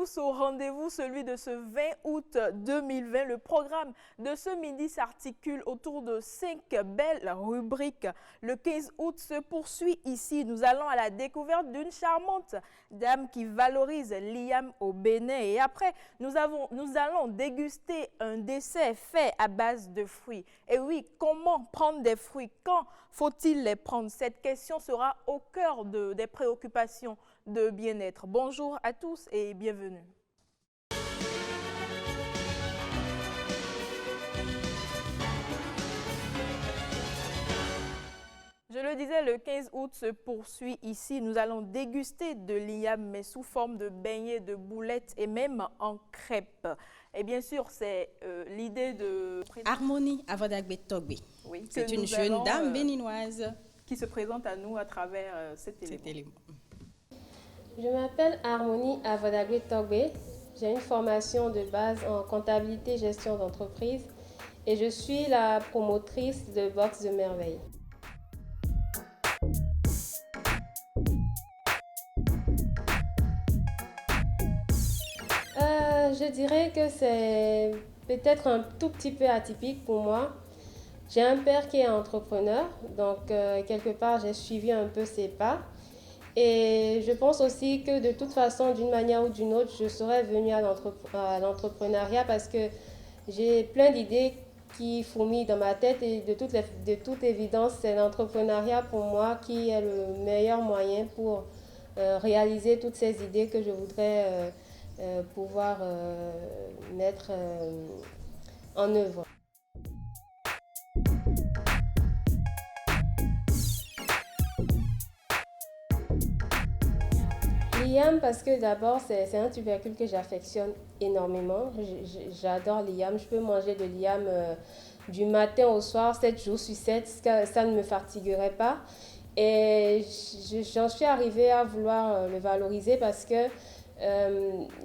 tous au rendez-vous, celui de ce 20 août 2020. Le programme de ce midi s'articule autour de 5 belles rubriques. Le 15 août se poursuit ici. Nous allons à la découverte d'une charmante dame qui valorise l'iam au Bénin. Et après, nous allons déguster un dessert fait à base de fruits. Et oui, comment prendre des fruits? Quand faut-il les prendre? Cette question sera au cœur des préoccupations de bien-être. Bonjour à tous et bienvenue. Je le disais, le 15 août se poursuit ici. Nous allons déguster de l'iam, mais sous forme de beignets, de boulettes et même en crêpes. Et bien sûr, c'est l'idée de... Harmonie Avodagbe Togbe. Oui, c'est une jeune dame béninoise qui se présente à nous à travers cet élément. Je m'appelle Harmonie Avodagbe Togbe. J'ai une formation de base en comptabilité et gestion d'entreprise et je suis la promotrice de Box de Merveille. Je dirais que c'est peut-être un tout petit peu atypique pour moi. J'ai un père qui est entrepreneur, donc quelque part j'ai suivi un peu ses pas. Et je pense aussi que de toute façon, d'une manière ou d'une autre, je serais venue à l'entrepreneuriat parce que j'ai plein d'idées qui fourmillent dans ma tête et de toute évidence, c'est l'entrepreneuriat pour moi qui est le meilleur moyen pour réaliser toutes ces idées que je voudrais pouvoir mettre en œuvre. L'iam parce que d'abord c'est un tubercule que j'affectionne énormément. J'adore l'iam, je peux manger de l'iam du matin au soir, 7 jours sur 7, ça ne me fatiguerait pas. Et j'en suis arrivée à vouloir le valoriser parce que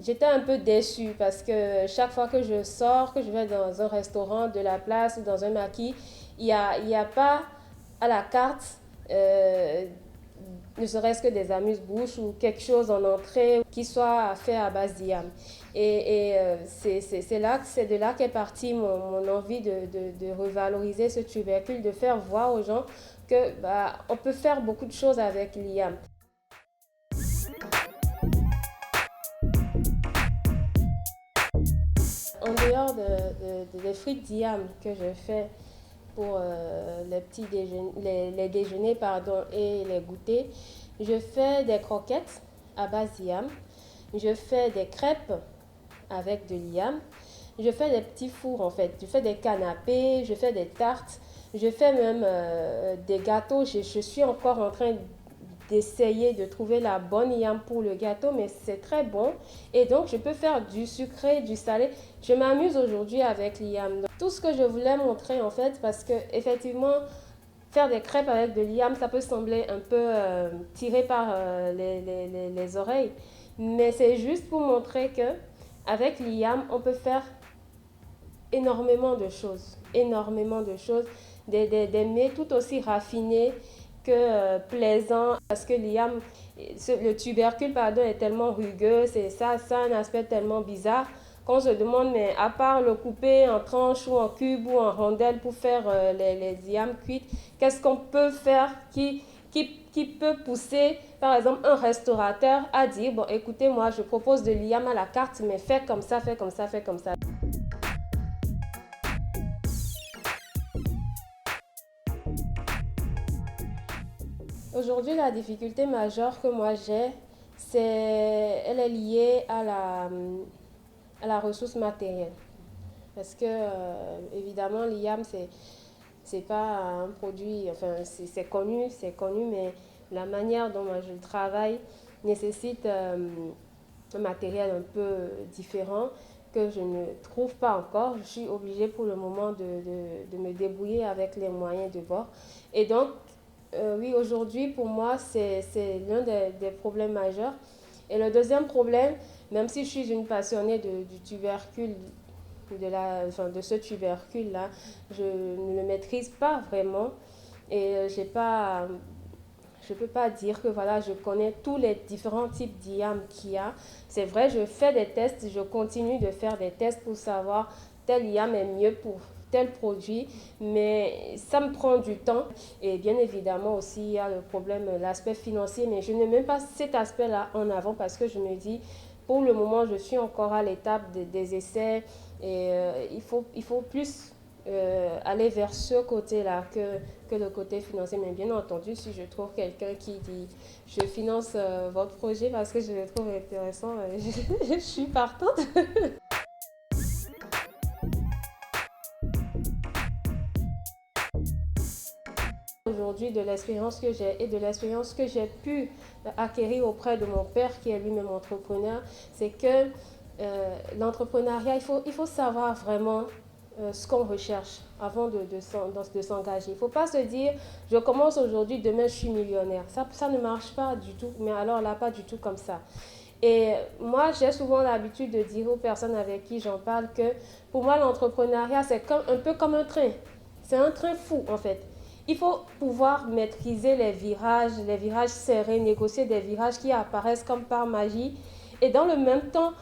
j'étais un peu déçue parce que chaque fois que je sors, que je vais dans un restaurant de la place ou dans un maquis, il y a pas à la carte ne serait-ce que des amuse-bouches ou quelque chose en entrée qui soit fait à base d'iam. Et c'est de là qu'est partie mon envie de revaloriser ce tubercule, de faire voir aux gens que on peut faire beaucoup de choses avec l'iam. En dehors des frites d'iam que je fais pour les déjeuners et les goûters, je fais des croquettes à base d'iam, je fais des crêpes avec de l'iam, je fais des petits fours en fait, je fais des canapés, je fais des tartes, je fais même des gâteaux. Je suis encore en train d'essayer de trouver la bonne yam pour le gâteau, mais c'est très bon. Et donc, je peux faire du sucré, du salé. Je m'amuse aujourd'hui avec l'iam. Tout ce que je voulais montrer, en fait, parce que effectivement, faire des crêpes avec de l'iam, ça peut sembler un peu tiré par les oreilles. Mais c'est juste pour montrer que avec l'iam, on peut faire énormément de choses. Des mets tout aussi raffinés que plaisant parce que l'iam, le tubercule est tellement rugueux, ça a un aspect tellement bizarre qu'on se demande, mais à part le couper en tranches ou en cubes ou en rondelles pour faire les yams cuites, qu'est-ce qu'on peut faire qui peut pousser par exemple un restaurateur à dire bon écoutez, moi je propose de l'iam à la carte, mais fais comme ça. Aujourd'hui, la difficulté majeure que moi j'ai, elle est liée à la ressource matérielle. Parce que, évidemment, l'iam, c'est pas un produit, enfin, c'est connu, mais la manière dont moi je le travaille nécessite un matériel un peu différent que je ne trouve pas encore. Je suis obligée pour le moment de me débrouiller avec les moyens de bord. Et donc, oui, aujourd'hui, pour moi, c'est l'un des problèmes majeurs. Et le deuxième problème, même si je suis une passionnée du tubercule, de ce tubercule-là, je ne le maîtrise pas vraiment. Et je Je ne peux pas dire que voilà, je connais tous les différents types d'IAM qu'il y a. C'est vrai, je fais des tests, je continue de faire des tests pour savoir tel IAM est mieux pour tel produit, mais ça me prend du temps. Et bien évidemment aussi, il y a le problème, l'aspect financier, mais je ne mets même pas cet aspect-là en avant parce que je me dis, pour le moment, je suis encore à l'étape des essais et il faut plus aller vers ce côté-là que le côté financier. Mais bien entendu, si je trouve quelqu'un qui dit je finance votre projet parce que je le trouve intéressant, je suis partante. Aujourd'hui, de l'expérience que j'ai et de l'expérience que j'ai pu acquérir auprès de mon père, qui est lui-même entrepreneur, c'est que l'entrepreneuriat, il faut savoir vraiment ce qu'on recherche avant de s'engager. Il ne faut pas se dire, je commence aujourd'hui, demain je suis millionnaire. Ça ne marche pas du tout, mais alors là, pas du tout comme ça. Et moi, j'ai souvent l'habitude de dire aux personnes avec qui j'en parle que pour moi, l'entrepreneuriat, c'est un peu comme un train. C'est un train fou, en fait. Il faut pouvoir maîtriser les virages serrés, négocier des virages qui apparaissent comme par magie. Et dans le même temps,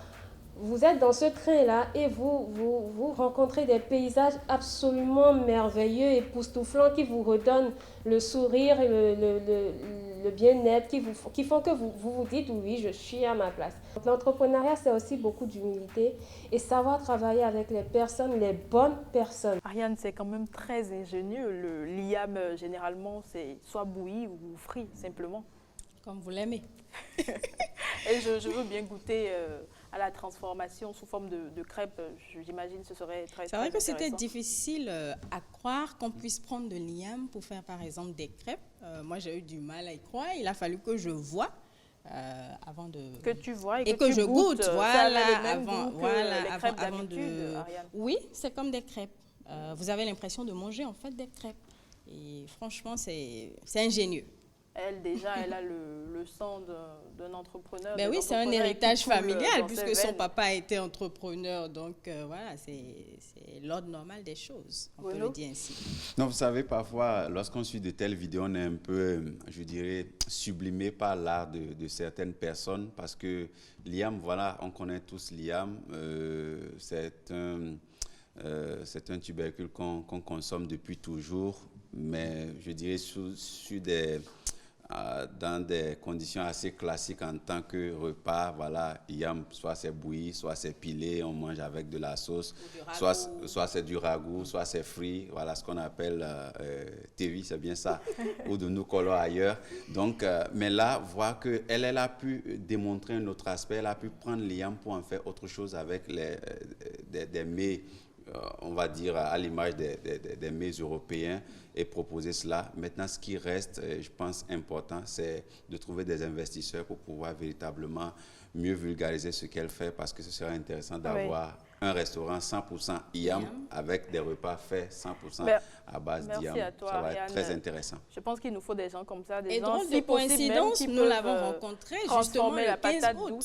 vous êtes dans ce train-là et vous rencontrez des paysages absolument merveilleux, époustouflants, qui vous redonnent le sourire et le bien-être, qui font que vous dites oui, je suis à ma place. L'entrepreneuriat, c'est aussi beaucoup d'humilité et savoir travailler avec les personnes, les bonnes personnes. Ariane, c'est quand même très ingénieux. L'IAM, généralement, c'est soit bouilli ou frit, simplement. Comme vous l'aimez. Et je veux bien goûter à la transformation sous forme de crêpes. J'imagine que ce serait très C'est vrai que intéressant. c'était difficile à croire qu'on puisse prendre de l'IAM pour faire par exemple des crêpes. Moi, j'ai eu du mal à y croire. Il a fallu que je vois avant de... Que tu vois et que je goûte. Voilà, avant de... Oui, c'est comme des crêpes. Vous avez l'impression de manger en fait des crêpes. Et franchement, c'est ingénieux. Elle, déjà, elle a le sang d'un entrepreneur. Ben oui, c'est un héritage familial puisque son papa était entrepreneur. Donc, voilà, c'est l'ordre normal des choses, on peut le dire ainsi. Non, vous savez, parfois, lorsqu'on suit de telles vidéos, on est un peu, je dirais, sublimé par l'art de certaines personnes parce que l'IAM, voilà, on connaît tous l'IAM. C'est un tubercule qu'on consomme depuis toujours, mais je dirais dans des conditions assez classiques en tant que repas, voilà, IAM, soit c'est bouilli, soit c'est pilé, on mange avec de la sauce, soit c'est du ragoût, soit c'est frit, voilà ce qu'on appelle TV, c'est bien ça, ou de nous collons ailleurs. Donc, mais là, voir qu'elle a pu démontrer un autre aspect, elle a pu prendre l'IAM pour en faire autre chose avec des mets, on va dire à l'image des mets européens et proposer cela. Maintenant, ce qui reste, je pense, important, c'est de trouver des investisseurs pour pouvoir véritablement mieux vulgariser ce qu'elle fait parce que ce serait intéressant d'avoir un restaurant 100% IAM avec des repas faits 100% à base d'IAM. Ça va être très intéressant. Je pense qu'il nous faut des gens comme ça, des et gens drôle de coïncidence, nous l'avons rencontré justement le 15 août.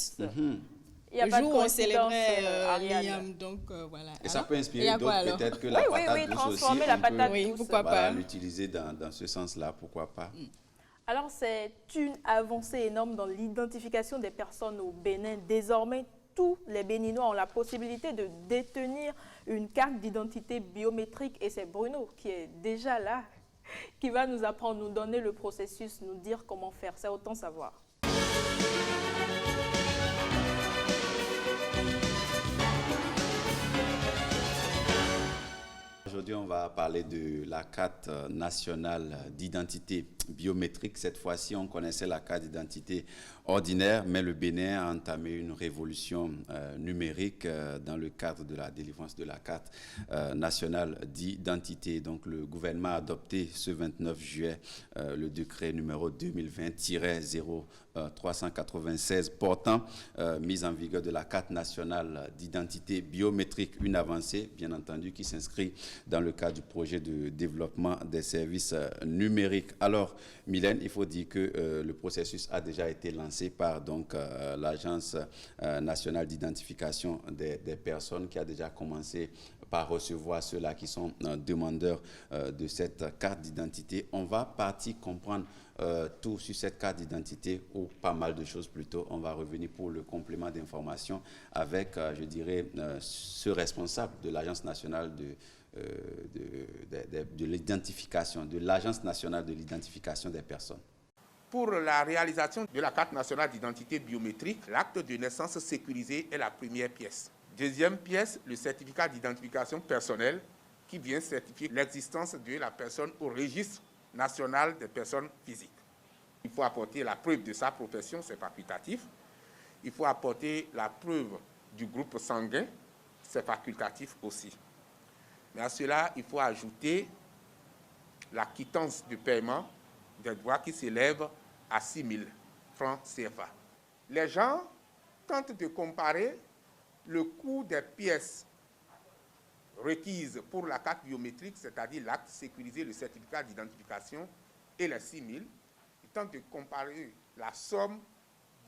Le jour où on célébrait l'IAM, donc voilà. Et ça peut inspirer d'autres, peut-être que la patate douce aussi, transformer la patate douce. Pourquoi pas l'utiliser dans ce sens-là, pourquoi pas. Alors, c'est une avancée énorme dans l'identification des personnes au Bénin. Désormais, tous les Béninois ont la possibilité de détenir une carte d'identité biométrique et c'est Bruno qui est déjà là, qui va nous apprendre, nous donner le processus, nous dire comment faire. C'est autant savoir. Aujourd'hui, on va parler de la carte nationale d'identité biométrique. Cette fois-ci, on connaissait la carte d'identité ordinaire, mais le Bénin a entamé une révolution numérique dans le cadre de la délivrance de la carte nationale d'identité. Donc, le gouvernement a adopté ce 29 juillet le décret numéro 2020-0396 portant mise en vigueur de la carte nationale d'identité biométrique, une avancée, bien entendu, qui s'inscrit dans le cadre du projet de développement des services numériques. Alors, Mylène, il faut dire que le processus a déjà été lancé par l'Agence nationale d'identification des personnes qui a déjà commencé par recevoir ceux-là qui sont demandeurs de cette carte d'identité. On va partir comprendre tout sur cette carte d'identité, ou pas mal de choses plutôt. On va revenir pour le complément d'information avec, je dirais, ce responsable de l'Agence nationale de l'identification, de l'Agence nationale de l'identification des personnes. Pour la réalisation de la carte nationale d'identité biométrique, l'acte de naissance sécurisé est la première pièce. Deuxième pièce, le certificat d'identification personnelle qui vient certifier l'existence de la personne au registre national des personnes physiques. Il faut apporter la preuve de sa profession, c'est facultatif. Il faut apporter la preuve du groupe sanguin, c'est facultatif aussi. Mais à cela, il faut ajouter la quittance de paiement des droits qui s'élèvent à 6 000 francs CFA. Les gens tentent de comparer le coût des pièces requises pour la carte biométrique, c'est-à-dire l'acte sécurisé, le certificat d'identification et les 6 000. Ils tentent de comparer la somme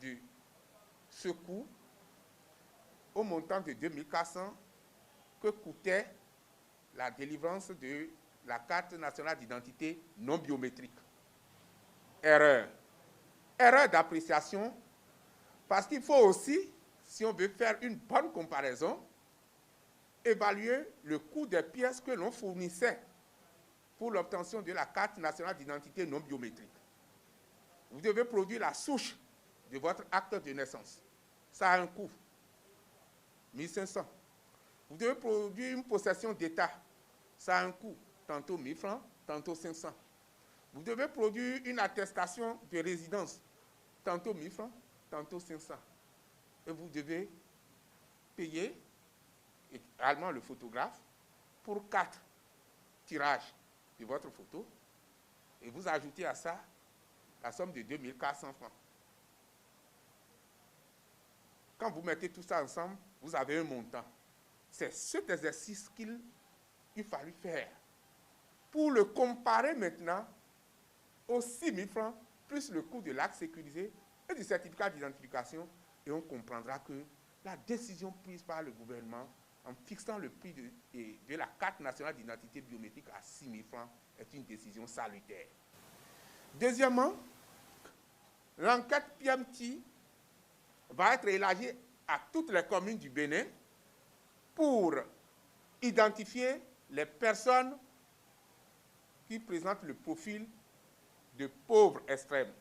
de ce coût au montant de 2 400 que coûtait la délivrance de la carte nationale d'identité non biométrique. Erreur. Erreur d'appréciation, parce qu'il faut aussi, si on veut faire une bonne comparaison, évaluer le coût des pièces que l'on fournissait pour l'obtention de la carte nationale d'identité non biométrique. Vous devez produire la souche de votre acte de naissance. Ça a un coût, 1 500. Vous devez produire une possession d'État. Ça a un coût, tantôt 1 000 francs, tantôt 500. Vous devez produire une attestation de résidence, tantôt 1 000 francs, tantôt 500. Et vous devez payer également le photographe pour 4 tirages de votre photo. Et vous ajoutez à ça la somme de 2 400 francs. Quand vous mettez tout ça ensemble, vous avez un montant. C'est cet exercice qu'il fallu faire pour le comparer maintenant aux 6 000 francs, plus le coût de l'acte sécurisé et du certificat d'identification, et on comprendra que la décision prise par le gouvernement en fixant le prix de la carte nationale d'identité biométrique à 6 000 francs est une décision salutaire. Deuxièmement, l'enquête PMT va être élargie à toutes les communes du Bénin pour identifier les personnes qui présentent le profil de pauvres extrêmes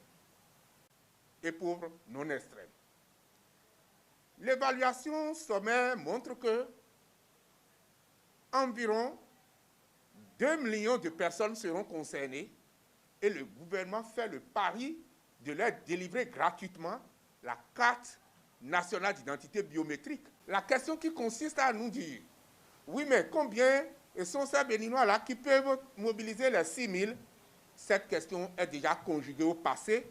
et pauvres non extrêmes. L'évaluation sommaire montre que environ 2 millions de personnes seront concernées et le gouvernement fait le pari de leur délivrer gratuitement la carte nationale d'identité biométrique. La question qui consiste à nous dire, oui, mais combien sont ces Béninois-là qui peuvent mobiliser les 6 000? Cette question est déjà conjuguée au passé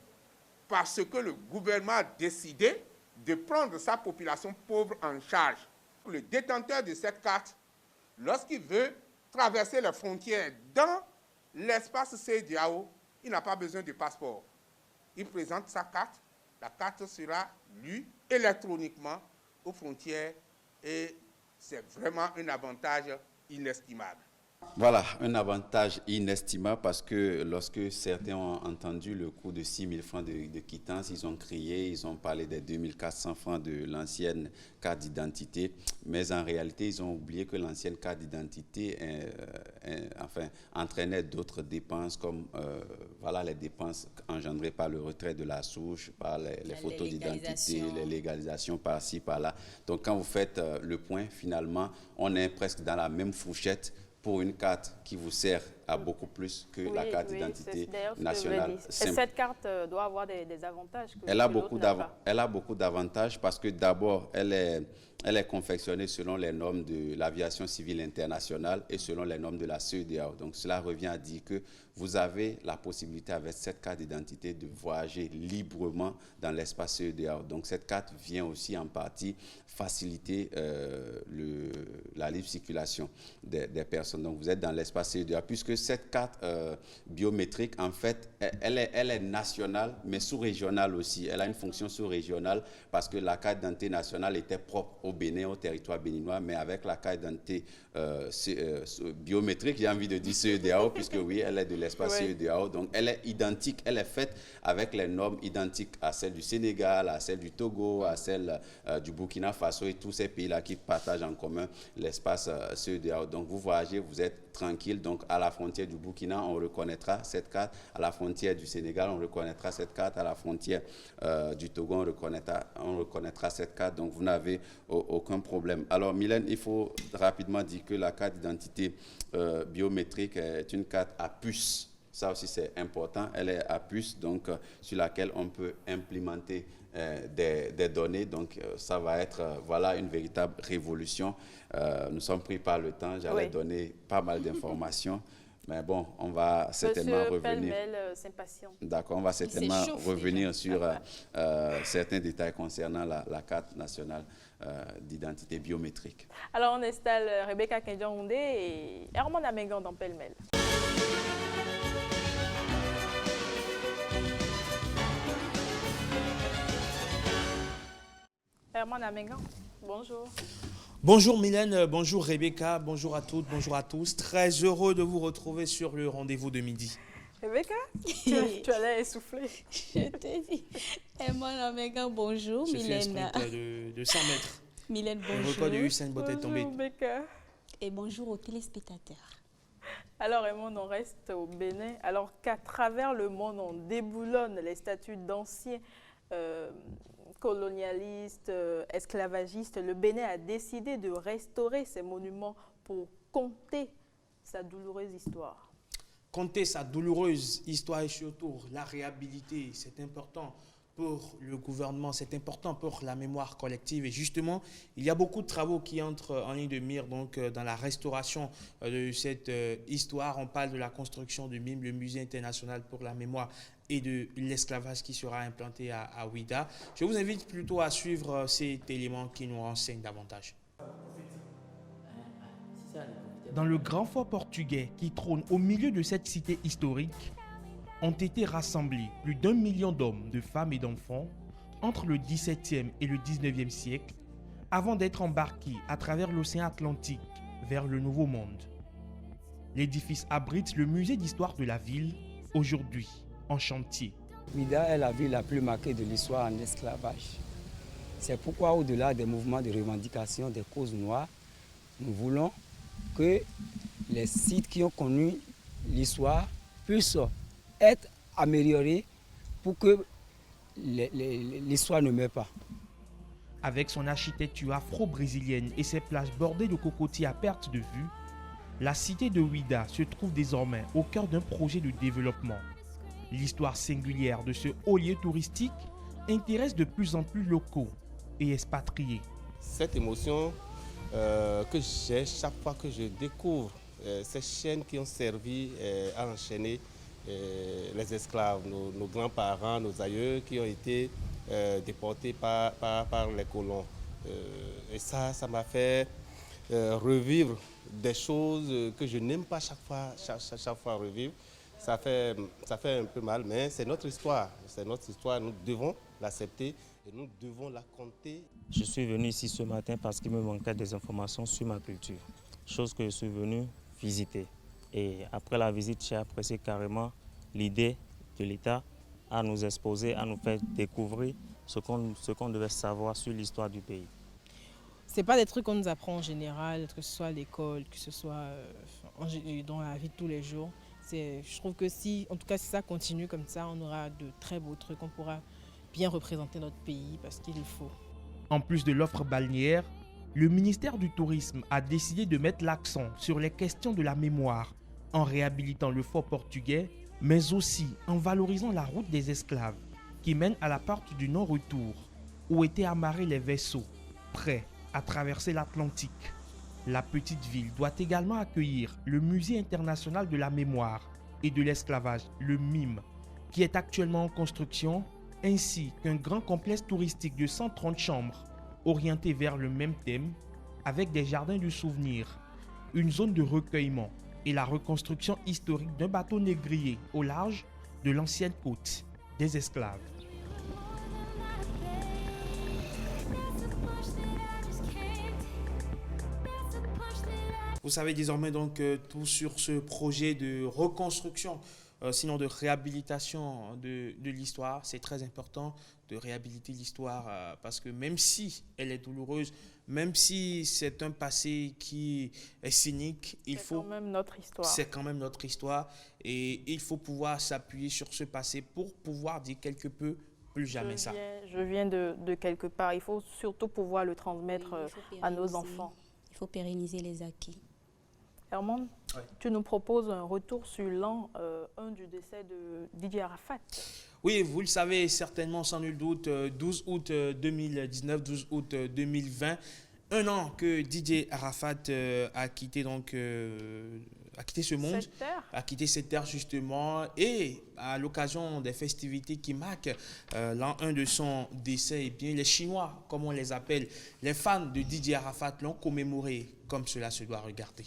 parce que le gouvernement a décidé de prendre sa population pauvre en charge. Le détenteur de cette carte, lorsqu'il veut traverser les frontières dans l'espace CEDEAO, il n'a pas besoin de passeport. Il présente sa carte, la carte sera lue électroniquement aux frontières et c'est vraiment un avantage inestimable. Voilà, un avantage inestimable parce que lorsque certains ont entendu le coût de 6 000 francs de quittance, ils ont crié, ils ont parlé des 2 400 francs de l'ancienne carte d'identité, mais en réalité, ils ont oublié que l'ancienne carte d'identité entraînait d'autres dépenses comme voilà, les dépenses engendrées par le retrait de la souche, par les photos d'identité, les légalisations par-ci, par-là. Donc quand vous faites le point, finalement, on est presque dans la même fourchette pour une carte qui vous sert à beaucoup plus que la carte d'identité nationale simple. Et cette carte doit avoir des avantages que elle a beaucoup d'avantages parce que d'abord, elle est confectionnée selon les normes de l'aviation civile internationale et selon les normes de la CEDEAO. Donc cela revient à dire que vous avez la possibilité avec cette carte d'identité de voyager librement dans l'espace CEDEAO. Donc cette carte vient aussi en partie faciliter la libre circulation des personnes. Donc vous êtes dans l'espace CEDEAO puisque que cette carte biométrique, en fait, elle est nationale, mais sous-régionale aussi. Elle a une fonction sous-régionale parce que la carte d'identité nationale était propre au Bénin, au territoire béninois, mais avec la carte d'identité biométrique, j'ai envie de dire CEDEAO, puisque oui, elle est de l'espace CEDEAO, donc elle est identique, elle est faite avec les normes identiques à celles du Sénégal, à celles du Togo, à celles du Burkina Faso et tous ces pays-là qui partagent en commun l'espace CEDEAO. Donc vous voyagez, vous êtes tranquille, donc à la frontière du Burkina, on reconnaîtra cette carte, à la frontière du Sénégal, on reconnaîtra cette carte, à la frontière du Togo, on reconnaîtra cette carte, donc vous n'avez aucun problème. Alors Mylène, il faut rapidement dire que la carte d'identité biométrique est une carte à puce. Ça aussi, c'est important. Elle est à puce, donc sur laquelle on peut implémenter des données. Donc, ça va être voilà, une véritable révolution. Nous sommes pris par le temps. J'allais donner pas mal d'informations. Mais bon, on va certainement revenir. D'accord, on va certainement revenir sur certains détails concernant la carte nationale d'identité biométrique. Alors, on installe Rebecca Kendjangoundé et Herman Amengan dans Pêle-Mêle. Herman Amengan, bonjour. Bonjour Mylène, bonjour Rebecca, bonjour à toutes, bonjour à tous. Très heureux de vous retrouver sur le rendez-vous de midi. Rebecca, tu allais essouffler. Je te dis. Herman Amengan, bonjour. Je Mylène. suis un sprinter de 100 mètres. Mylène, bonjour. Le record de Usain Bolt est tombé. Bonjour Rebecca. Et bonjour aux téléspectateurs. Alors Raymond, on reste au Bénin, alors qu'à travers le monde, on déboulonne les statues d'anciens colonialistes, esclavagistes. Le Bénin a décidé de restaurer ces monuments pour conter sa douloureuse histoire. Conter sa douloureuse histoire et surtout la réhabiliter, c'est important pour le gouvernement, c'est important pour la mémoire collective. Et justement, il y a beaucoup de travaux qui entrent en ligne de mire donc, dans la restauration de cette histoire. On parle de la construction du MIM, le Musée international pour la mémoire et de l'esclavage qui sera implanté à Ouidah. Je vous invite plutôt à suivre cet élément qui nous renseigne davantage. Dans le grand fort portugais qui trône au milieu de cette cité historique, ont été rassemblés plus d'1 million d'hommes, de femmes et d'enfants entre le XVIIe et le XIXe siècle avant d'être embarqués à travers l'océan Atlantique vers le Nouveau Monde. L'édifice abrite le musée d'histoire de la ville, aujourd'hui en chantier. Ouidah est la ville la plus marquée de l'histoire en esclavage. C'est pourquoi, au-delà des mouvements de revendication des causes noires, nous voulons que les sites qui ont connu l'histoire puissent être améliorés pour que l'histoire ne meure pas. Avec son architecture afro-brésilienne et ses plages bordées de cocotiers à perte de vue, la cité de Ouidah se trouve désormais au cœur d'un projet de développement. L'histoire singulière de ce haut lieu touristique intéresse de plus en plus locaux et expatriés. Cette émotion que j'ai chaque fois que je découvre ces chaînes qui ont servi à enchaîner les esclaves, nos grands-parents, nos aïeux qui ont été déportés par les colons. Et ça m'a fait revivre des choses que je n'aime pas chaque fois revivre. Ça fait un peu mal, mais c'est notre histoire. C'est notre histoire, nous devons l'accepter et nous devons la compter. Je suis venu ici ce matin parce qu'il me manquait des informations sur ma culture, chose que je suis venu visiter. Et après la visite, j'ai apprécié carrément l'idée de l'État à nous exposer, à nous faire découvrir ce qu'on devait savoir sur l'histoire du pays. Ce n'est pas des trucs qu'on nous apprend en général, que ce soit à l'école, que ce soit dans la vie de tous les jours. Je trouve que si ça continue comme ça, on aura de très beaux trucs, on pourra bien représenter notre pays parce qu'il le faut. En plus de l'offre balnéaire, le ministère du Tourisme a décidé de mettre l'accent sur les questions de la mémoire en réhabilitant le fort portugais, mais aussi en valorisant la route des esclaves qui mène à la porte du non-retour où étaient amarrés les vaisseaux, prêts à traverser l'Atlantique. La petite ville doit également accueillir le Musée international de la mémoire et de l'esclavage, le MIM, qui est actuellement en construction, ainsi qu'un grand complexe touristique de 130 chambres orienté vers le même thème, avec des jardins du souvenir, une zone de recueillement et la reconstruction historique d'un bateau négrier au large de l'ancienne côte des esclaves. Vous savez désormais donc tout sur ce projet de reconstruction, sinon de réhabilitation de l'histoire. C'est très important de réhabiliter l'histoire parce que même si elle est douloureuse, même si c'est un passé qui est cynique, c'est quand même notre histoire. C'est quand même notre histoire et il faut pouvoir s'appuyer sur ce passé pour pouvoir dire quelque peu plus jamais ça. Je viens de quelque part. Il faut surtout pouvoir le transmettre à nos enfants. Il faut pérenniser les acquis. Herman, tu nous proposes un retour sur l'an 1 du décès de Didier Arafat. Oui, vous le savez certainement sans nul doute, 12 août 2019, 12 août 2020, un an que Didier Arafat a quitté donc a quitté ce monde, a quitté cette terre justement, et à l'occasion des festivités qui marquent l'an 1 de son décès, eh bien, les Chinois, comme on les appelle, les fans de Didier Arafat l'ont commémoré comme cela se doit regarder.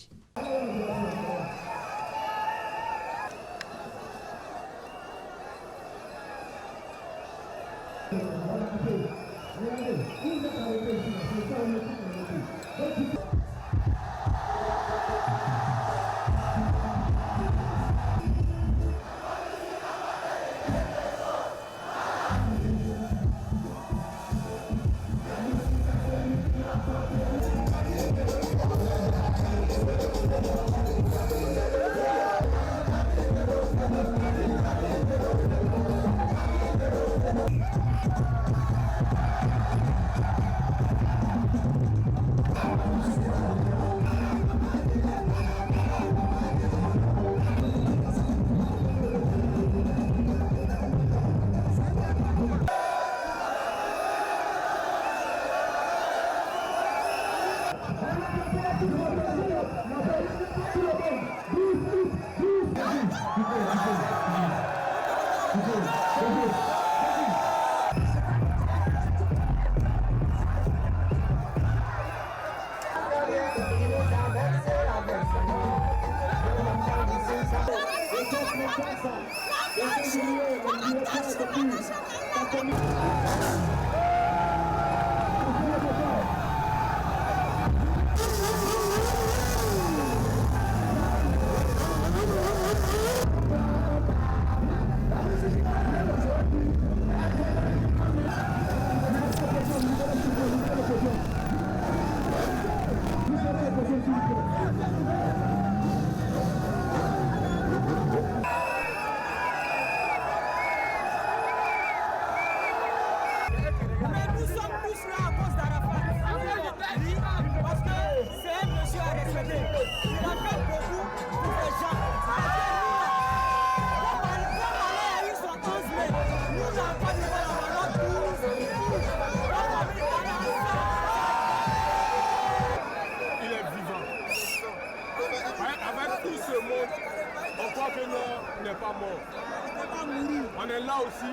On est là aussi,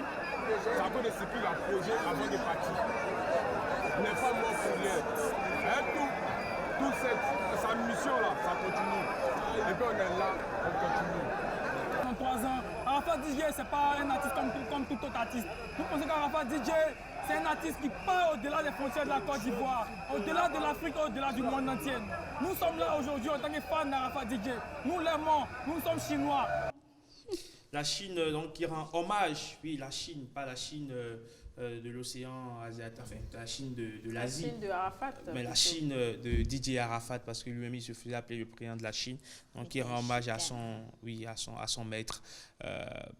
ça peut décider la projet avant de partir. On n'est pas mort pour rien. Toute sa mission là, ça continue. Et puis on est là, on continue. En 3 ans, Arafat DJ, c'est pas un artiste comme tout autre artiste. Nous pensons qu'Arafat DJ, c'est un artiste qui part au-delà des frontières de la Côte d'Ivoire, au-delà de l'Afrique, au-delà du monde entier. Nous sommes là aujourd'hui en tant que fans d'Arafat DJ. Nous l'aimons, nous sommes chinois. La Chine donc, qui rend hommage, oui, la Chine, pas la Chine de l'océan asiatique, enfin la Chine de l'Asie. La Chine de Arafat. Mais la Chine de Didier Arafat, parce que lui-même il se faisait appeler le président de la Chine. Donc il rend hommage à son maître.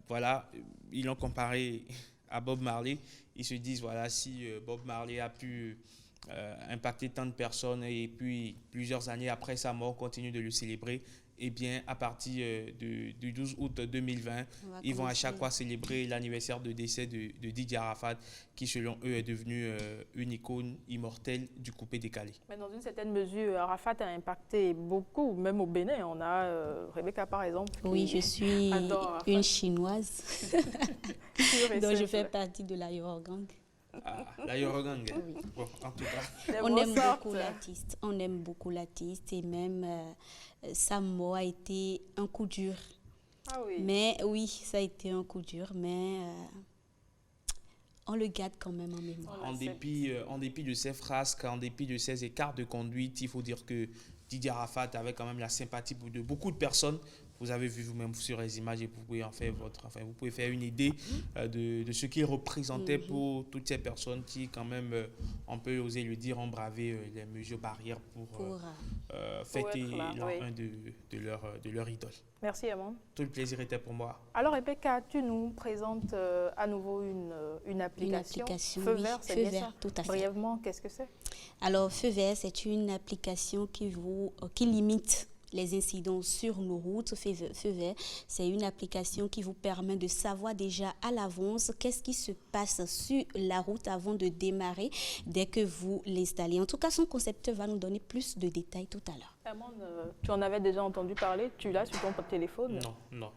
Voilà, ils l'ont comparé à Bob Marley. Ils se disent, voilà, si Bob Marley a pu impacter tant de personnes et puis plusieurs années après sa mort, continue de le célébrer, eh bien, à partir du 12 août 2020, ils vont à chaque fois célébrer l'anniversaire de décès de Didier Arafat, qui, selon eux, est devenu une icône immortelle du coupé-décalé. Mais dans une certaine mesure, Arafat a impacté beaucoup, même au Bénin. On a Rebecca, par exemple. Oui, je suis une Chinoise, donc je fais partie de la Yoruba Gang. Ah, la Yorogang. Bon, en tout cas. On aime beaucoup l'artiste et même sa mort a été un coup dur. Ah oui. Mais oui, ça a été un coup dur, mais on le garde quand même en mémoire. En dépit de ses frasques, en dépit de ses écarts de conduite, il faut dire que Didier Arafat avait quand même la sympathie de beaucoup de personnes. Vous avez vu vous-même sur les images et vous pouvez vous pouvez faire une idée de ce qu'il représentait pour toutes ces personnes qui, quand même, on peut oser le dire, ont bravé les mesures barrières pour fêter l'an 1 de leur idole. Merci, Amand. Tout le plaisir était pour moi. Alors, Rebecca, tu nous présentes à nouveau une application. Feu vert, c'est bien ça? Tout à fait. Brièvement, qu'est-ce que c'est? Alors, Feu vert, c'est une application qui limite les incidents sur nos routes. Feu vert, c'est une application qui vous permet de savoir déjà à l'avance qu'est-ce qui se passe sur la route avant de démarrer dès que vous l'installez. En tout cas, son concepteur va nous donner plus de détails tout à l'heure. Amand, tu en avais déjà entendu parler? Tu l'as sur ton téléphone? Non.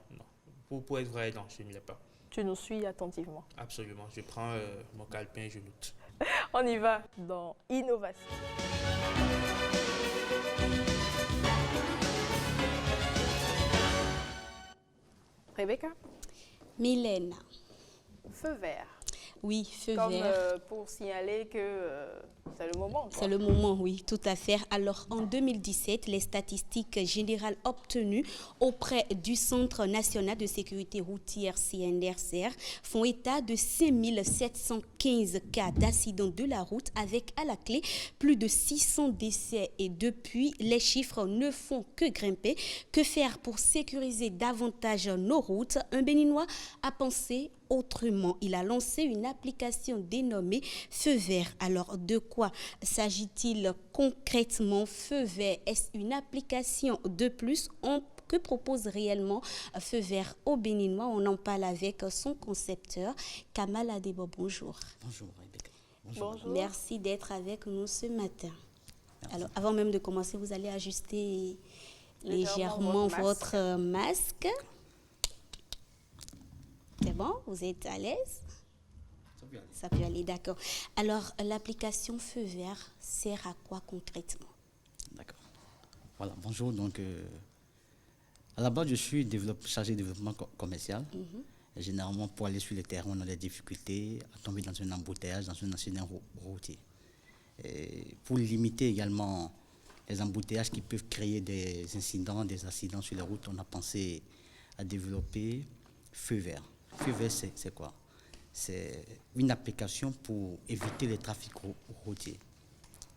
Pour être vrai, non, je ne l'ai pas. Tu nous suis attentivement. Absolument. Je prends mon calepin et je note. On y va dans Innovation. Rebecca? Mylène. Feu vert. Oui, feu vert. vert. Pour signaler que c'est le moment. C'est le moment, oui, tout à fait. Alors, en 2017, les statistiques générales obtenues auprès du Centre national de sécurité routière CNRCR font état de 5715 cas d'accidents de la route avec à la clé plus de 600 décès. Et depuis, les chiffres ne font que grimper. Que faire pour sécuriser davantage nos routes? Un Béninois a pensé autrement. Il a lancé une application dénommée Feu vert. Alors, de quoi s'agit-il concrètement? Feu vert, est-ce une application de plus? Que propose réellement Feu vert au Béninois? On en parle avec son concepteur, Kamal Adebo. Bonjour. Bonjour, Rebecca. Bonjour. Merci d'être avec nous ce matin. Merci. Alors, avant même de commencer, vous allez ajuster légèrement votre masque. C'est bon? Vous êtes à l'aise? Ça peut aller, d'accord. Alors, l'application Feu vert sert à quoi concrètement? D'accord. Voilà, bonjour. Donc, à la base, je suis chargé de développement commercial. Et généralement, pour aller sur le terrain, on a des difficultés à tomber dans un embouteillage, dans un accident routier. Et pour limiter également les embouteillages qui peuvent créer des incidents, des accidents sur les routes, on a pensé à développer Feu vert. Feu vert, c'est quoi? C'est une application pour éviter les trafics routiers.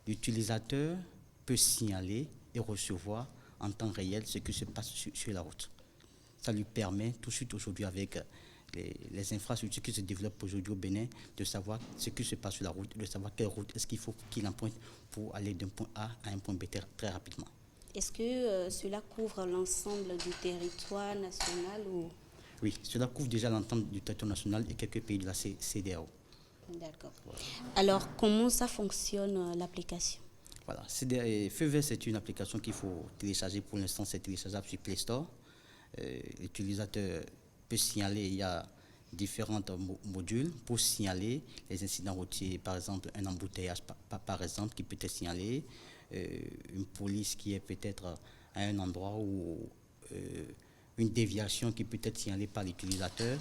L'utilisateur peut signaler et recevoir en temps réel ce qui se passe sur la route. Ça lui permet tout de suite aujourd'hui avec les infrastructures qui se développent aujourd'hui au Bénin de savoir ce qui se passe sur la route, de savoir quelle route est-ce qu'il faut qu'il emprunte pour aller d'un point A à un point B très rapidement. Est-ce que cela couvre l'ensemble du territoire national ou... Oui, cela couvre déjà l'entente du territoire national et quelques pays de la CEDEAO. D'accord. Voilà. Alors, comment ça fonctionne l'application? Voilà, Feu vert, c'est une application qu'il faut télécharger. Pour l'instant, c'est téléchargeable sur Play Store. L'utilisateur peut signaler, il y a différents modules pour signaler les incidents routiers. Par exemple, un embouteillage, par exemple, qui peut être signalé. Une police qui est peut-être à un endroit où... une déviation qui peut être signalée par l'utilisateur.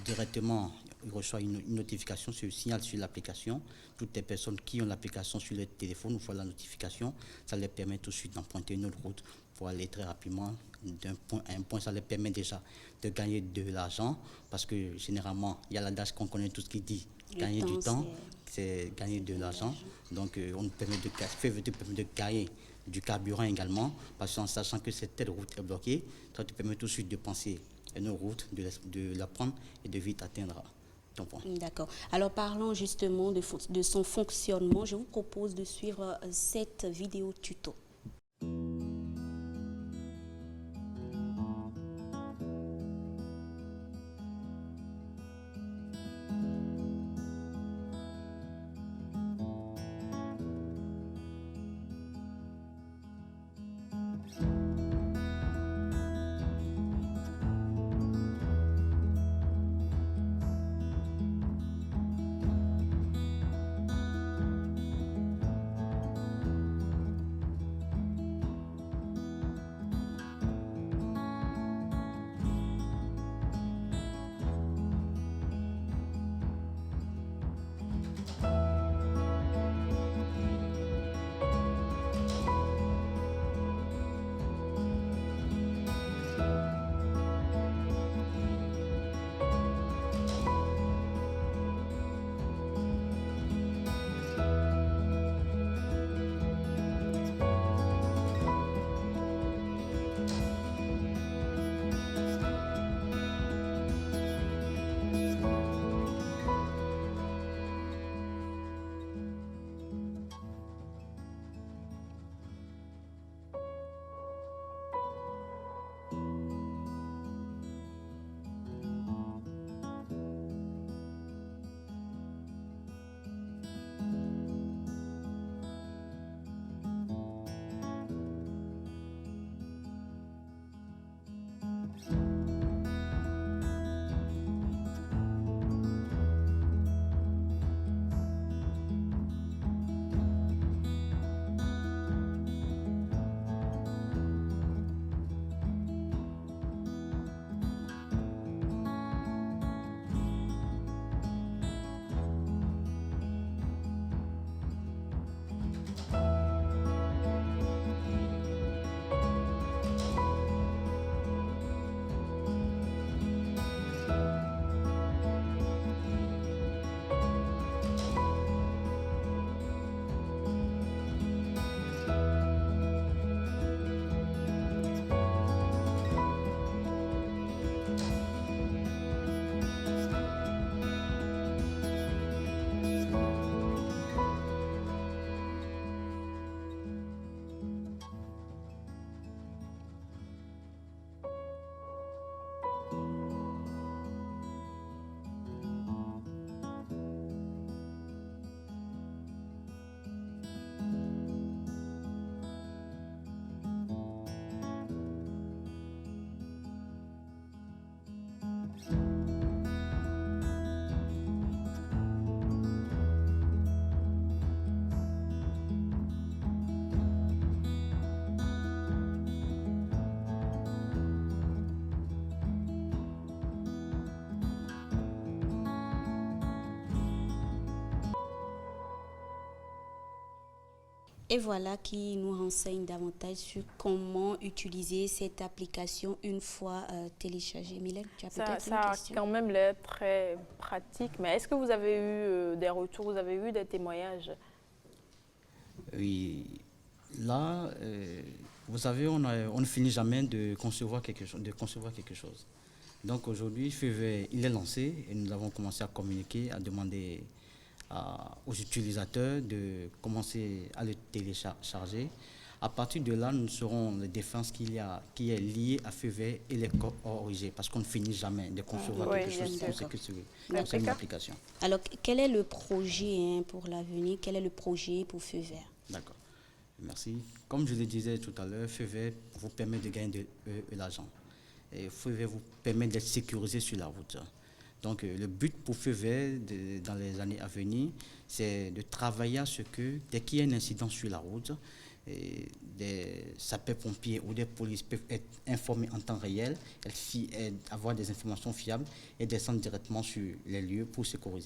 Directement, il reçoit une notification, se signale sur l'application. Toutes les personnes qui ont l'application sur leur téléphone voient la notification. Ça leur permet tout de suite d'emprunter une autre route pour aller très rapidement d'un point à un point. Ça leur permet déjà de gagner de l'argent parce que généralement, il y a l'adage qu'on connaît tout ce qui dit. Gagner du temps, c'est gagner de l'argent. Donc, on nous permet de gagner du carburant également, parce qu'en sachant que cette telle route est bloquée, ça te permet tout de suite de penser à une route, de la prendre et de vite atteindre ton point. D'accord. Alors parlons justement de son fonctionnement. Je vous propose de suivre cette vidéo tuto. Et voilà qui nous renseigne davantage sur comment utiliser cette application une fois téléchargée. Mylène, tu as peut-être une question? Ça a quand même l'air très pratique, mais est-ce que vous avez eu des retours, vous avez eu des témoignages? Oui, là, vous savez, on ne finit jamais de concevoir quelque chose. Donc aujourd'hui, FEVER, il est lancé et nous avons commencé à communiquer, à demander aux utilisateurs de commencer à le télécharger. À partir de là, nous saurons les défenses qui est liée à FEVER et les corriger, parce qu'on ne finit jamais de concevoir quelque chose sur une application. Alors, quel est le projet pour l'avenir? Quel est le projet pour FEVER? D'accord, merci. Comme je le disais tout à l'heure, FEVER vous permet de gagner de l'argent. Et FEVER vous permet d'être sécurisé sur la route. Donc, le but pour FEVER dans les années à venir, c'est de travailler à ce que, dès qu'il y a un incident sur la route, des sapeurs-pompiers ou des polices peuvent être informés en temps réel, avoir des informations fiables et descendre directement sur les lieux pour secourir.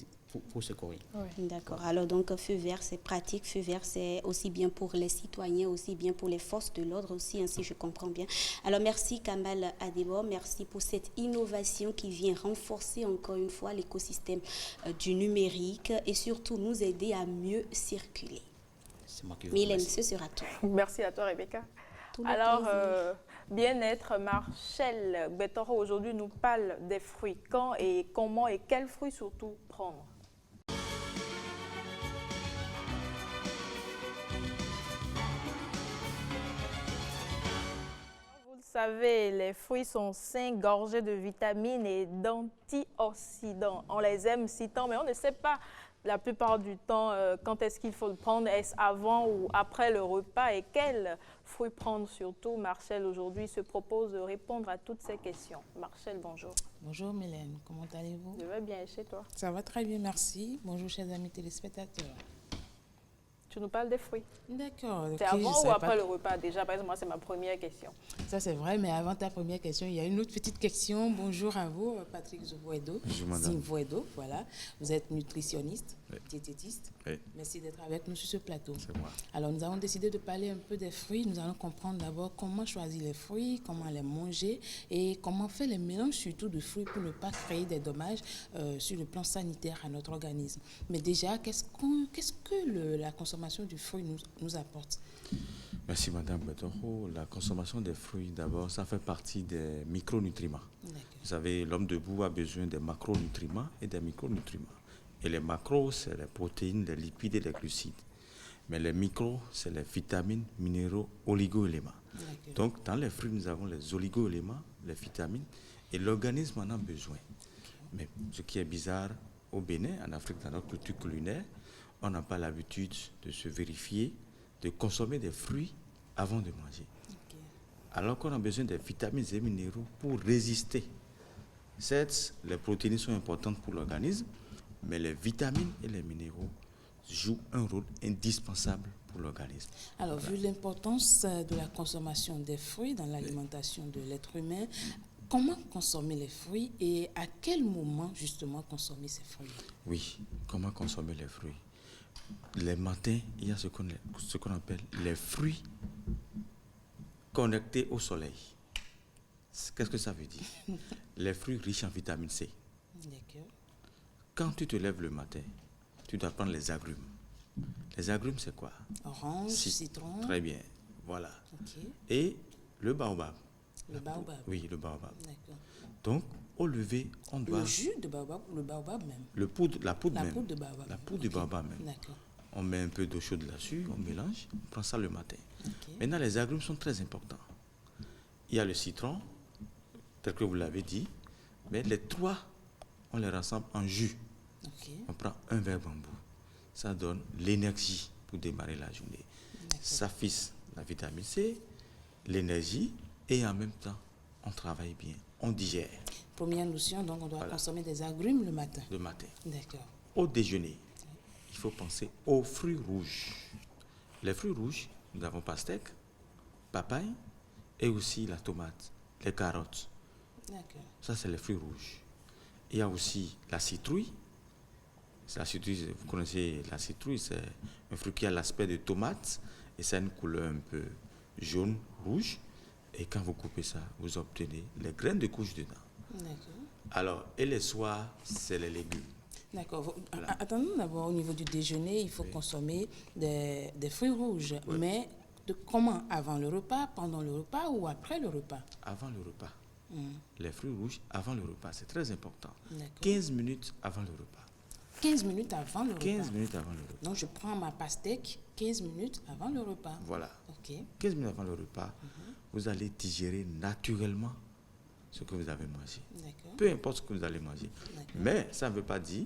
D'accord. Alors donc FEVER c'est pratique, FEVER c'est aussi bien pour les citoyens, aussi bien pour les forces de l'ordre aussi, ainsi je comprends bien. Alors merci Kamal Adebo, merci pour cette innovation qui vient renforcer encore une fois l'écosystème du numérique et surtout nous aider à mieux circuler. Mylène, ce sera tout. Merci à toi Rebecca. Alors, bien-être, Marcel Betoro aujourd'hui nous parle des fruits. Quand et comment et quels fruits surtout prendre? Vous le savez, les fruits sont sains, gorgés de vitamines et d'antioxydants. On les aime si tant, mais on ne sait pas la plupart du temps quand est-ce qu'il faut le prendre. Est-ce avant ou après le repas? Et quels fruits prendre surtout? Marcel aujourd'hui se propose de répondre à toutes ces questions. Marcel, bonjour. Bonjour Mylène, comment allez-vous? Je vais bien, et chez toi? Ça va très bien, merci. Bonjour chers amis téléspectateurs. Tu nous parles des fruits. D'accord. C'est avant ou après le repas déjà? Par exemple, moi, c'est ma première question. Ça, c'est vrai, mais avant ta première question, il y a une autre petite question. Bonjour à vous, Patrick Zimvoedo. Bonjour, madame. Zimvoedo, voilà. Vous êtes nutritionniste, diététiste. Oui. Merci d'être avec nous sur ce plateau. C'est moi. Alors, nous avons décidé de parler un peu des fruits. Nous allons comprendre d'abord comment choisir les fruits, comment les manger et comment faire les mélanges surtout de fruits pour ne pas créer des dommages sur le plan sanitaire à notre organisme. Mais déjà, qu'est-ce que la consommation du fruit nous apporte? Merci Madame Betoro. La consommation des fruits, d'abord, ça fait partie des micronutriments. Vous savez, l'homme debout a besoin des macronutriments et des micronutriments. Et les macros, c'est les protéines, les lipides et les glucides. Mais les micros, c'est les vitamines, minéraux, oligo-éléments. Donc, dans les fruits, nous avons les oligo-éléments, les vitamines, et l'organisme en a besoin. Mais ce qui est bizarre, au Bénin, en Afrique, dans notre culture culinaire, on n'a pas l'habitude de se vérifier, de consommer des fruits avant de manger. Alors qu'on a besoin des vitamines et minéraux pour résister. Certes, les protéines sont importantes pour l'organisme, mais les vitamines et les minéraux jouent un rôle indispensable pour l'organisme. Alors, vu l'importance de la consommation des fruits dans l'alimentation de l'être humain, comment consommer les fruits et à quel moment justement consommer ces fruits? Oui, comment consommer les fruits? Les matins, il y a ce qu'on appelle les fruits connectés au soleil. Qu'est-ce que ça veut dire? Les fruits riches en vitamine C. D'accord. Quand tu te lèves le matin, tu dois prendre les agrumes. Les agrumes, c'est quoi? Orange, citron. Très bien, voilà. Okay. Et le baobab. Le baobab. Oui, le baobab. D'accord. Donc, au lever, on doit... Le jus de baobab ou le baobab même? La poudre même. La poudre de baobab. La poudre de baobab même. D'accord. On met un peu d'eau chaude là-dessus, on mélange, on prend ça le matin. Maintenant, les agrumes sont très importants. Il y a le citron, tel que vous l'avez dit, mais les trois, on les rassemble en jus. On prend un verre bambou. Ça donne l'énergie pour démarrer la journée. Ça fixe la vitamine C, l'énergie, et en même temps, on travaille bien, on digère. Première notion, donc on doit consommer des agrumes le matin. Le matin. D'accord. Au déjeuner, il faut penser aux fruits rouges. Les fruits rouges, nous avons pastèque, papaye et aussi la tomate, les carottes. D'accord. Ça, c'est les fruits rouges. Il y a aussi la citrouille. La citrouille, vous connaissez la citrouille, c'est un fruit qui a l'aspect de tomate et ça a une couleur un peu jaune, rouge. Et quand vous coupez ça, vous obtenez les graines de couche dedans. D'accord. Alors, et les soirs, c'est les légumes. D'accord. Attendons d'abord, au niveau du déjeuner, il faut consommer des fruits rouges. Oui. Mais comment? Avant le repas, pendant le repas ou après le repas? Avant le repas. Les fruits rouges avant le repas, c'est très important. 15 minutes avant le repas. 15 minutes avant le repas. 15 minutes avant le repas. Donc, je prends ma pastèque 15 minutes avant le repas. Voilà. OK. 15 minutes avant le repas, vous allez digérer naturellement ce que vous avez mangé. Peu importe ce que vous allez manger. Mais ça ne veut pas dire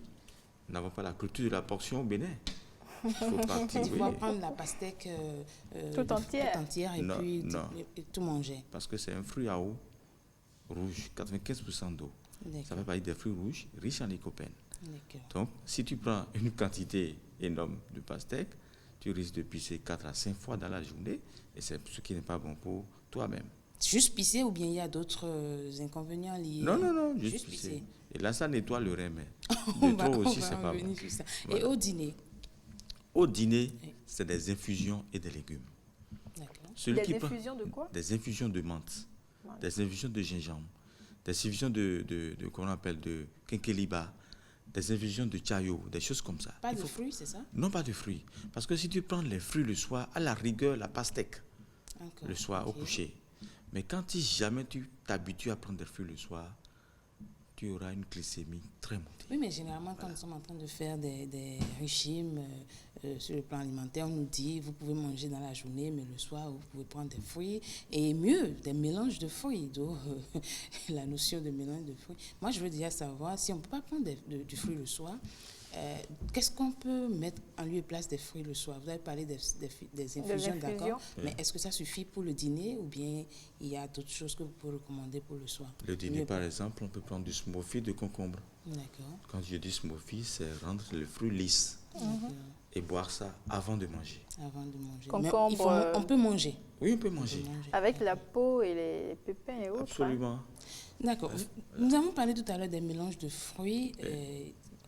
nous n'avons pas la culture de la portion au Bénin. Il faut partir. Tu vas prendre la pastèque tout entière et puis et tout manger. Parce que c'est un fruit à eau rouge, 95% d'eau. Ça fait partie des fruits rouges riches en lycopène. Donc, si tu prends une quantité énorme de pastèque, tu risques de pisser 4 à 5 fois dans la journée et c'est ce qui n'est pas bon pour toi-même. Juste pisser ou bien il y a d'autres inconvénients liés? Non, juste pisser. Et là, ça nettoie le rein, mais de trop aussi, c'est pas bon. Voilà. Et au dîner? Au dîner, c'est des infusions et des légumes. Des infusions de quoi? Des infusions de menthe, des infusions de gingembre, des infusions de comment on appelle, de quinqueliba, des infusions de chayo, des choses comme ça. Pas de fruits, c'est ça? Non, pas de fruits. Parce que si tu prends les fruits le soir, à la rigueur, la pastèque, le soir au coucher. Mais quand jamais tu t'habitues à prendre des fruits le soir, tu auras une glycémie très montée. Oui, mais généralement, quand nous sommes en train de faire des régimes sur le plan alimentaire, on nous dit, vous pouvez manger dans la journée, mais le soir, vous pouvez prendre des fruits. Et mieux, des mélanges de fruits. Donc, la notion de mélange de fruits. Moi, je veux déjà savoir, si on ne peut pas prendre du fruit le soir, qu'est-ce qu'on peut mettre en lieu et place des fruits le soir? Vous avez parlé des infusions, d'accord. Mais est-ce que ça suffit pour le dîner ou bien il y a d'autres choses que vous pouvez recommander pour le soir? Le dîner, par exemple, on peut prendre du smoothie de concombre. D'accord. Quand je dis smoothie, c'est rendre le fruit lisse et boire ça avant de manger. Avant de manger. Concombre, on peut manger? Oui, on peut manger. Avec la peau et les pépins et autres. Absolument. D'accord. Nous avons parlé tout à l'heure des mélanges de fruits.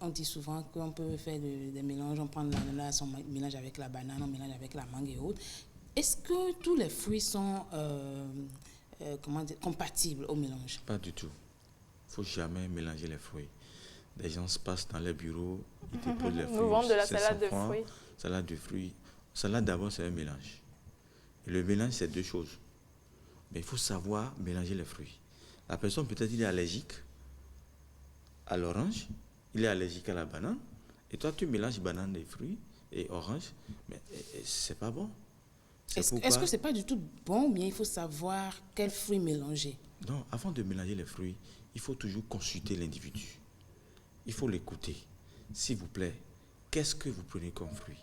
On dit souvent qu'on peut faire des mélanges, on prend l'ananas, on mélange avec la banane, on mélange avec la mangue et autres. Est-ce que tous les fruits sont compatibles au mélange? Pas du tout. Il ne faut jamais mélanger les fruits. Les gens se passent dans les bureaux, ils déposent les fruits. Nous vendons de la salade de fruits. Salade de fruits. Salade d'abord, c'est un mélange. Et le mélange, c'est deux choses. Mais il faut savoir mélanger les fruits. La personne, peut-être, il est allergique à l'orange. Il est allergique à la banane, et toi tu mélanges banane et fruits et orange, mais c'est pas bon. Est-ce que c'est pas du tout bon ou bien il faut savoir quels fruits mélanger? Non, avant de mélanger les fruits, il faut toujours consulter l'individu. Il faut l'écouter. S'il vous plaît, qu'est-ce que vous prenez comme fruit?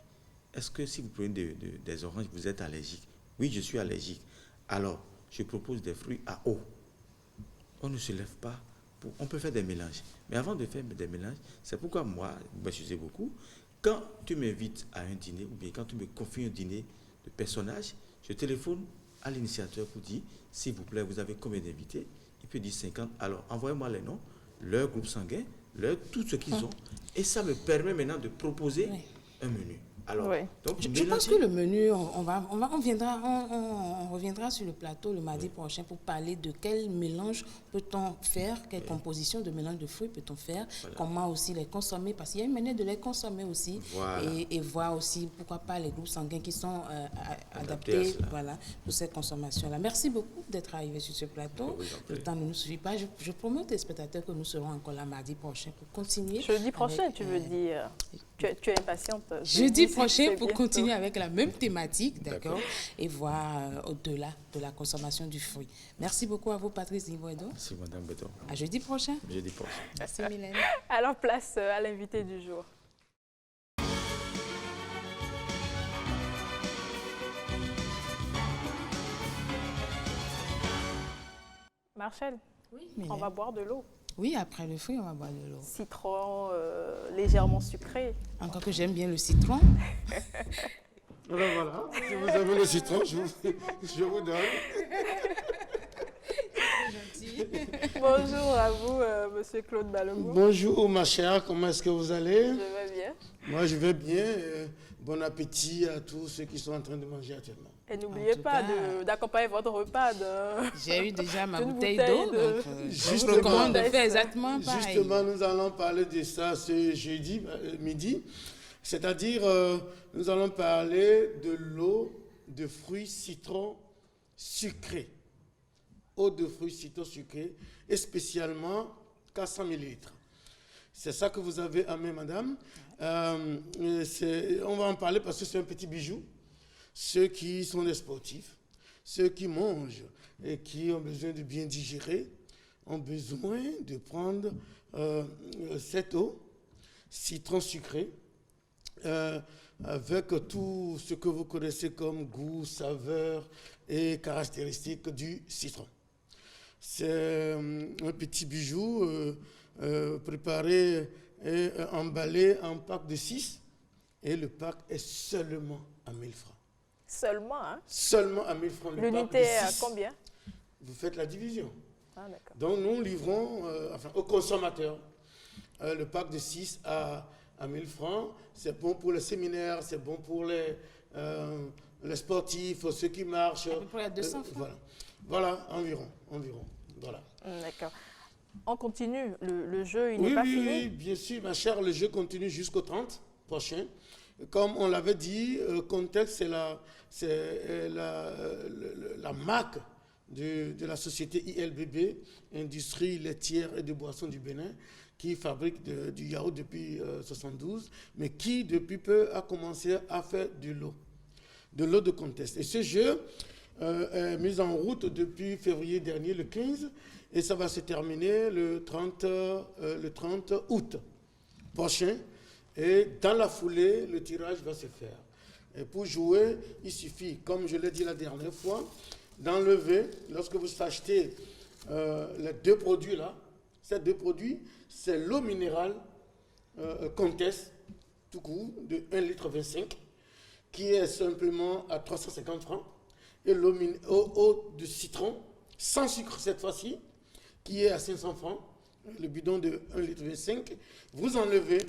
Est-ce que si vous prenez des oranges, vous êtes allergique? Oui, je suis allergique. Alors, je propose des fruits à eau. On ne se lève pas. On peut faire des mélanges. Mais avant de faire des mélanges, c'est pourquoi moi, je sais beaucoup, quand tu m'invites à un dîner, ou bien quand tu me confies un dîner de personnages, je téléphone à l'initiateur pour dire, s'il vous plaît, vous avez combien d'invités? Il peut dire 50. Alors, envoyez-moi les noms, leur groupe sanguin, tout ce qu'ils ont. Et ça me permet maintenant de proposer un menu. Alors, donc, je pense que le menu, on reviendra sur le plateau le mardi prochain pour parler de quel mélange peut-on faire, quelle composition de mélange de fruits peut-on faire, comment aussi les consommer, parce qu'il y a une manière de les consommer aussi, et voir aussi, pourquoi pas, les groupes sanguins qui sont adaptés pour cette consommation-là. Merci beaucoup d'être arrivé sur ce plateau. Le temps ne nous suffit pas. Je promets aux téléspectateurs que nous serons encore là mardi prochain pour continuer. Jeudi prochain, tu veux dire? Tu es impatiente? Jeudi prochain pour continuer avec la même thématique, d'accord, et voir au-delà de la consommation du fruit. Merci beaucoup à vous, Patrice Nivoedo. Merci, Madame Beton. À jeudi prochain. Jeudi prochain. Merci, Mylène. Alors, place à l'invité du jour. Marcel, on va boire de l'eau. Oui, après le fruit, on va boire de l'eau. Citron légèrement sucré. Encore que j'aime bien le citron. Voilà. Si vous avez le citron, je vous donne. Bonjour à vous, Monsieur Claude Balogun. Bonjour, ma chère. Comment est-ce que vous allez? Je vais bien. Moi, je vais bien. bon appétit à tous ceux qui sont en train de manger actuellement. Et n'oubliez pas d'accompagner votre repas de... J'ai eu déjà ma bouteille d'eau, donc je vous Justement, recommande de faire exactement pareil. Justement, nous allons parler de ça ce jeudi midi. C'est-à-dire, nous allons parler de l'eau de fruits citron sucrés. Eau de fruits citron sucrés, et spécialement 400 ml. C'est ça que vous avez à main, madame. On va en parler parce que c'est un petit bijou. Ceux qui sont des sportifs, ceux qui mangent et qui ont besoin de bien digérer, ont besoin de prendre cette eau, citron sucré, avec tout ce que vous connaissez comme goût, saveur et caractéristiques du citron. C'est un petit bijou préparé et emballé en pack de 6 et le pack est seulement à 1000 francs. Seulement, hein? Seulement à 1000 francs. L'unité est à combien? Vous faites la division. Ah, d'accord. Donc nous livrons aux consommateurs le pack de 6 à 1000 francs. C'est bon pour les séminaires, c'est bon pour les sportifs, ceux qui marchent. Pour les 200 francs. Voilà, environ. Voilà. D'accord. On continue. Le jeu, il n'est pas fini? Oui, bien sûr, ma chère, le jeu continue jusqu'au 30 prochain. Comme on l'avait dit, Contexte, c'est la marque de la société ILBB, Industrie laitière et de boissons du Bénin, qui fabrique du yaourt depuis 1972, mais qui depuis peu a commencé à faire de l'eau de Contexte. Et ce jeu est mis en route depuis février dernier, le 15, et ça va se terminer le 30 août prochain. Et dans la foulée, le tirage va se faire. Et pour jouer, il suffit, comme je l'ai dit la dernière fois, d'enlever, lorsque vous achetez les deux produits là, ces deux produits, c'est l'eau minérale Contexte, tout court, de 1,25 litre, qui est simplement à 350 francs, et l'eau de citron, sans sucre cette fois-ci, qui est à 500 francs, le bidon de 1,25 litre. Vous enlevez,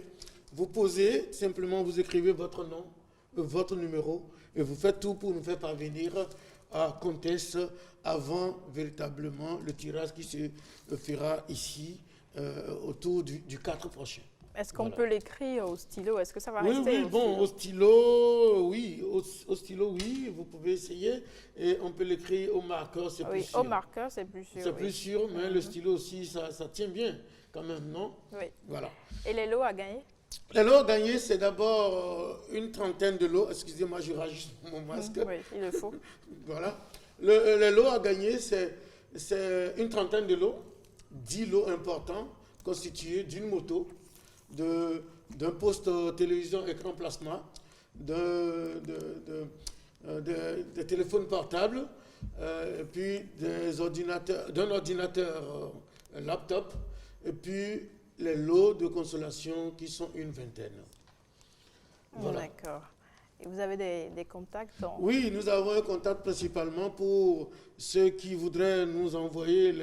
vous posez, simplement vous écrivez votre nom, votre numéro, et vous faites tout pour nous faire parvenir à Contexte avant véritablement le tirage qui se fera ici autour du 4 prochain. Est-ce qu'on peut l'écrire au stylo? Est-ce que ça va Oui, rester au stylo, oui. Au stylo, oui, vous pouvez essayer. Et on peut l'écrire au marqueur, c'est plus sûr. Au marqueur, c'est plus sûr. C'est plus sûr, mais le stylo aussi, ça tient bien quand même, non? Oui. Voilà. Et les lots à gagner? Les lots à gagner, c'est d'abord une trentaine de lots. Excusez-moi, je rajoute mon masque. Oui, il le faut. Voilà. Les lots à gagner, c'est une trentaine de lots, 10 lots importants, constitués d'une moto, d'un poste télévision écran plasma, de téléphones portables, et puis d'un ordinateur laptop, et puis les lots de consolation qui sont une vingtaine. Voilà. D'accord. Et vous avez des contacts? Oui, nous avons un contact principalement pour ceux qui voudraient nous envoyer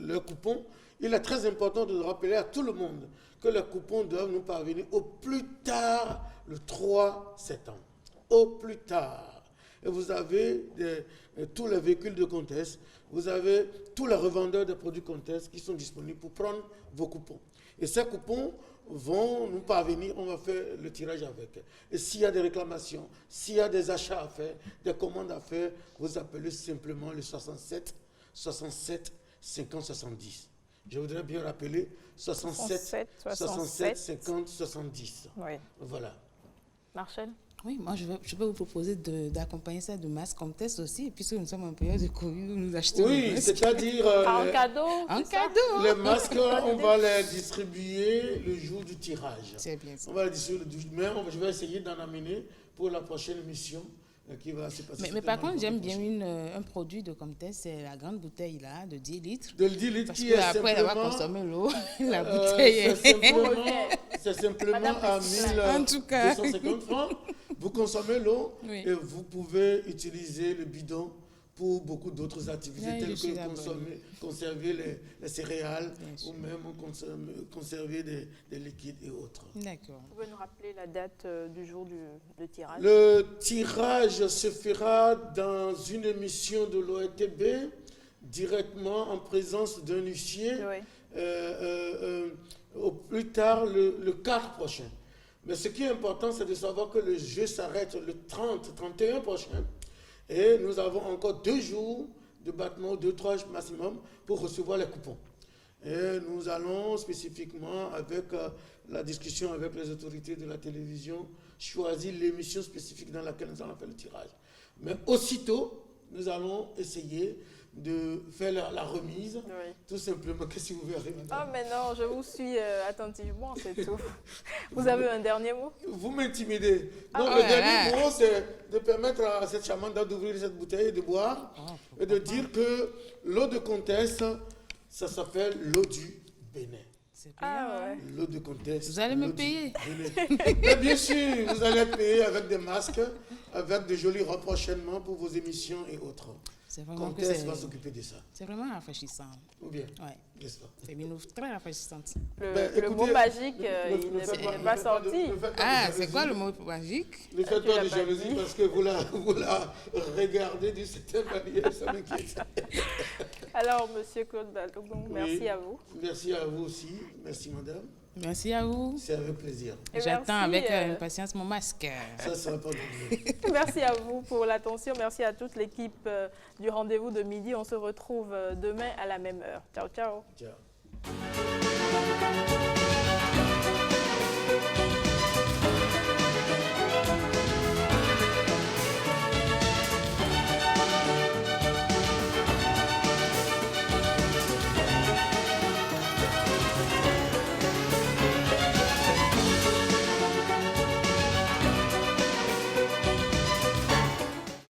leurs coupons. Il est très important de rappeler à tout le monde que les coupons doivent nous parvenir au plus tard le 3 septembre. Au plus tard. Et vous avez tous les véhicules de Contexte, vous avez tous les revendeurs de produits Contexte qui sont disponibles pour prendre vos coupons. Et ces coupons vont nous parvenir, on va faire le tirage avec. Et s'il y a des réclamations, s'il y a des achats à faire, des commandes à faire, vous appelez simplement le 67 50 70. Je voudrais bien rappeler 67 50 70. Oui. Voilà. Marcel? Oui, moi je peux vous proposer d'accompagner ça de masques Contexte aussi, puisque nous sommes en période de Covid, nous achetons des masques. C'est-à-dire... en cadeau? En cadeau. Les masques, on va les distribuer le jour du tirage. C'est bien ça. On va les distribuer le jour, mais je vais essayer d'en amener pour la prochaine émission qui va se passer. Mais par contre, j'aime bien un produit de Contexte, c'est la grande bouteille là, de 10 litres. De 10 litres parce qui que est après simplement... avoir consommé l'eau, la bouteille c'est simplement à 1250 francs. Vous consommez l'eau et vous pouvez utiliser le bidon pour beaucoup d'autres activités, Oui, telles je suis que d'accord. conserver les céréales Bien ou même conserver des liquides et autres. D'accord. Vous pouvez nous rappeler la date du jour du tirage? Le tirage se fera dans une émission de l'OETB, directement en présence d'un huissier, au plus tard le 4 prochain. Mais ce qui est important, c'est de savoir que le jeu s'arrête le 30-31 prochain. Et nous avons encore 2 jours de battement, 2-3 maximum, pour recevoir les coupons. Et nous allons spécifiquement, avec la discussion avec les autorités de la télévision, choisir l'émission spécifique dans laquelle nous allons faire le tirage. Mais aussitôt, nous allons essayer de faire la remise, tout simplement. Qu'est-ce que vous verrez, madame? Ah, mais non, je vous suis attentivement, c'est tout. Vous avez un dernier mot? Vous m'intimidez. Ah, Donc, le dernier mot, c'est de permettre à cette charmante dame d'ouvrir cette bouteille et de boire, et de dire que l'eau de Comtesse, ça s'appelle l'eau du Bénin. Ah ouais. L'eau de Comtesse. Vous allez me payer? Mais bien sûr, vous allez être payé avec des masques, avec de jolies robes prochainement pour vos émissions et autres. C'est vraiment que Comtesse va s'occuper de ça. C'est vraiment rafraîchissant. Ou bien? Ouais. N'est-ce pas? C'est une offre très rafraîchissante. Le mot magique, il n'est pas sorti. Ah, c'est quoi le mot magique? Ne faites pas de jalousie parce que vous la regardez d'une certaine manière, ça m'inquiète. Alors, monsieur Claude Balogun, merci à vous. Merci à vous aussi. Merci, madame. Merci à vous. C'est avec plaisir. J'attends avec impatience mon masque. Ça sera pas doublé. Merci à vous pour l'attention. Merci à toute l'équipe du rendez-vous de midi. On se retrouve demain à la même heure. Ciao, ciao. Ciao.